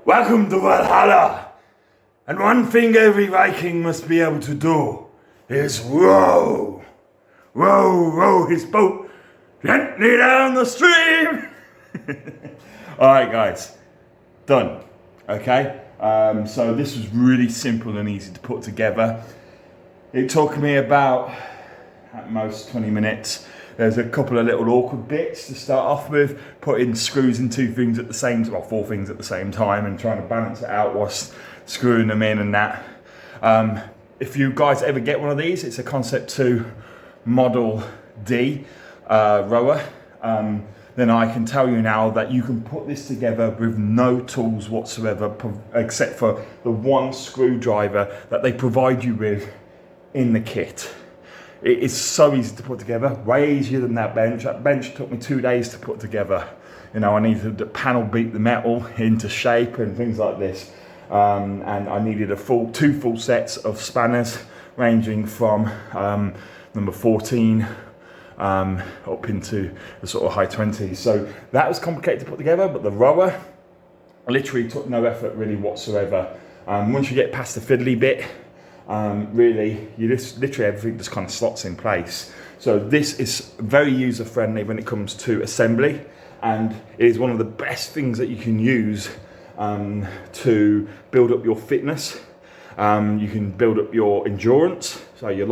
Welcome to Valhalla! And one thing every Viking must be able to do is row. Row his boat gently down the stream. Alright guys, done. Okay, so this was really simple and easy to put together. It took me about, at most, 20 minutes. There's a couple of little awkward bits to start off with, putting screws in four things at the same time and trying to balance it out whilst screwing them in and that. If you guys ever get one of these, it's a Concept 2 Model D rower. Then I can tell you now that you can put this together with no tools whatsoever, except for the one screwdriver that they provide you with in the kit. It is so easy to put together, way easier than that bench. That bench took me 2 days to put together. You know, I needed to panel beat the metal into shape and things like this. And I needed two full sets of spanners, ranging from number 14 up into the sort of high 20s. So that was complicated to put together, but the rower literally took no effort really whatsoever. Once you get past the fiddly bit, really, literally everything just kind of slots in place. So this is very user friendly when it comes to assembly, and it is one of the best things that you can use to build up your fitness. You can build up your endurance, so your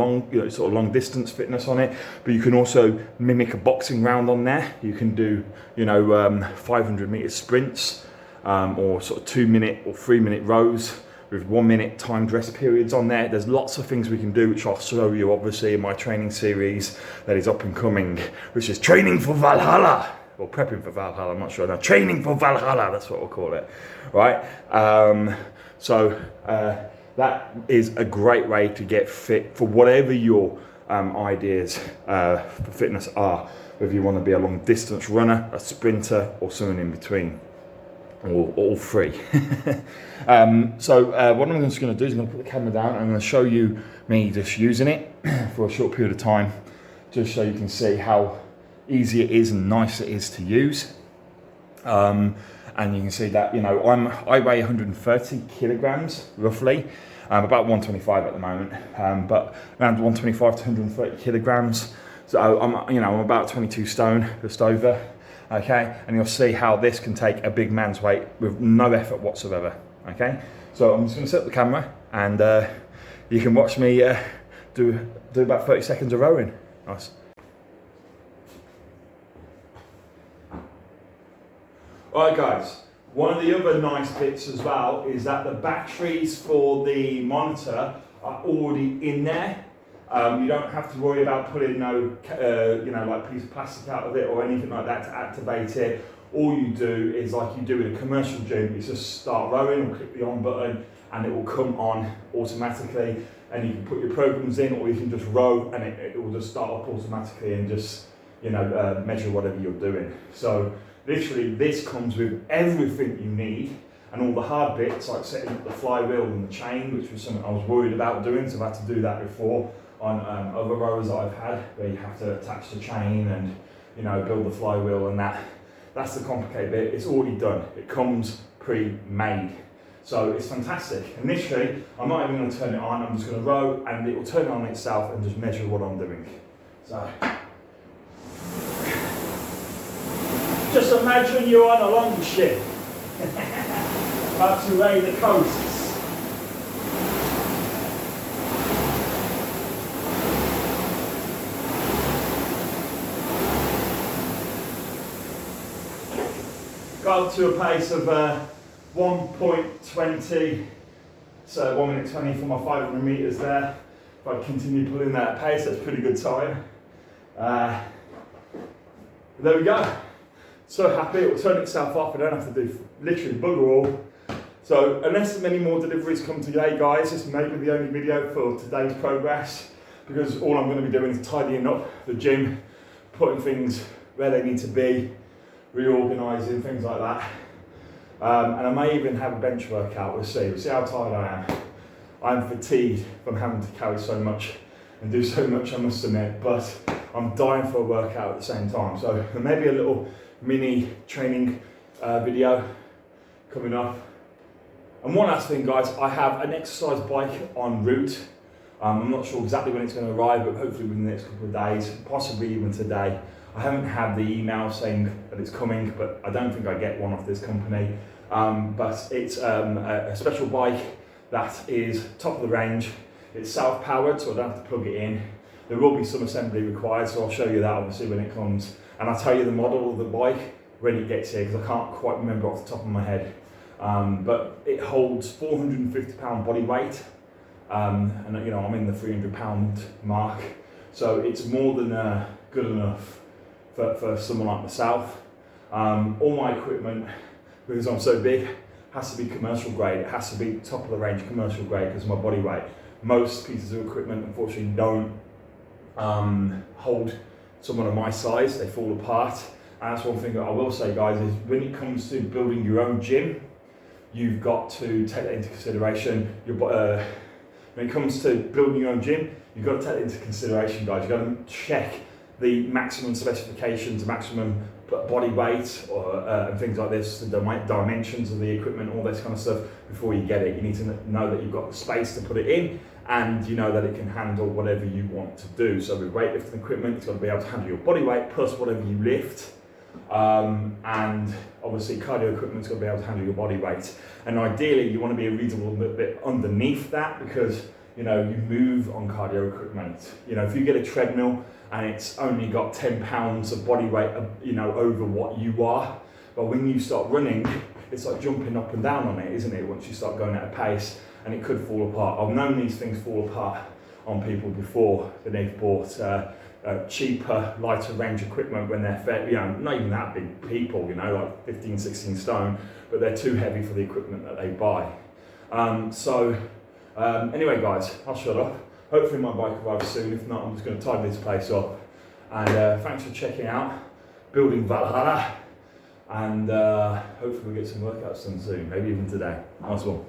sort of long distance fitness on it, but you can also mimic a boxing round on there. You can do 500 meter sprints, or sort of 2 minute or 3 minute rows with 1 minute timed rest periods on there. There's lots of things we can do, which I'll show you obviously in my training series that is up and coming, which is Training for Valhalla, or Prepping for Valhalla, I'm not sure now. Training for Valhalla, that's what we'll call it, right? That is a great way to get fit for whatever your ideas for fitness are, whether you want to be a long distance runner, a sprinter, or something in between. Or all three. What I'm just going to do is I'm going to put the camera down and I'm going to show you me just using it for a short period of time, just so you can see how easy it is and nice it is to use. And you can see that, I weigh 130 kilograms roughly. About 125 at the moment, but around 125 to 130 kilograms. So I'm about 22 stone, just over. Okay, and you'll see how this can take a big man's weight with no effort whatsoever. Okay, so I'm just going to set up the camera and you can watch me do about 30 seconds of rowing. Nice. Alright guys, one of the other nice bits as well is that the batteries for the monitor are already in there. You don't have to worry about putting like piece of plastic out of it or anything like that to activate it. All you do is like you do in a commercial gym, is just start rowing or click the on button and it will come on automatically, and you can put your programs in, or you can just row and it will just start up automatically and just measure whatever you're doing. So literally this comes with everything you need. And all the hard bits, like setting up the flywheel and the chain, which was something I was worried about doing, so I've had to do that before on other rowers that I've had, where you have to attach the chain and build the flywheel and that. That's the complicated bit. It's already done. It comes pre-made. So it's fantastic. Initially, I'm not even going to turn it on. I'm just going to row and it will turn on itself and just measure what I'm doing. So just imagine you're on a long ship. About to lay the coasts. Got up to a pace of 1.20, so 1 minute 20 for my 500 meters there. If I continue pulling that pace, that's a pretty good time. There we go. So happy, it will turn itself off. I don't have to do literally bugger all. So unless many more deliveries come today, guys, this may be the only video for today's progress, because all I'm going to be doing is tidying up the gym, putting things where they need to be, reorganising, things like that. And I may even have a bench workout, we'll see how tired I am. I'm fatigued from having to carry so much and do so much, I must admit, but I'm dying for a workout at the same time. So there may be a little mini training video coming up. And one last thing, guys, I have an exercise bike en route. I'm not sure exactly when it's going to arrive, but hopefully within the next couple of days, possibly even today. I haven't had the email saying that it's coming, but I don't think I get one off this company. But it's a special bike that is top of the range. It's self-powered, so I don't have to plug it in. There will be some assembly required, so I'll show you that obviously when it comes. And I'll tell you the model of the bike when it gets here, because I can't quite remember off the top of my head. But it holds 450 pound body weight. And you know, I'm in the 300 pound mark. So it's more than good enough for someone like myself. All my equipment, because I'm so big, has to be commercial grade. It has to be top of the range commercial grade because of my body weight. Most pieces of equipment unfortunately don't hold someone of my size. They fall apart. And that's one thing that I will say, guys, is when it comes to building your own gym, you've got to take that into consideration. When it comes to building your own gym, you've got to take that into consideration, guys. You've got to check the maximum specifications, maximum body weight, and things like this, the dimensions of the equipment, all this kind of stuff before you get it. You need to know that you've got the space to put it in, and you know that it can handle whatever you want to do. So with weightlifting equipment, it's got to be able to handle your body weight plus whatever you lift. And obviously cardio equipment's got to be able to handle your body weight. And ideally you want to be a reasonable bit underneath that, because you know, you move on cardio equipment. You know, if you get a treadmill and it's only got 10 pounds of body weight, you know, over what you are, but when you start running, it's like jumping up and down on it, isn't it? Once you start going at a pace, and it could fall apart. I've known these things fall apart on people before when they've bought cheaper, lighter range equipment when they're fair, you know, not even that big people, you know, like 15, 16 stone, but they're too heavy for the equipment that they buy. Anyway, guys, I'll shut up. Hopefully my bike arrives soon. If not, I'm just going to tidy this place up. And thanks for checking out Building Valhalla. And hopefully we'll get some workouts done soon, maybe even today. Nice one.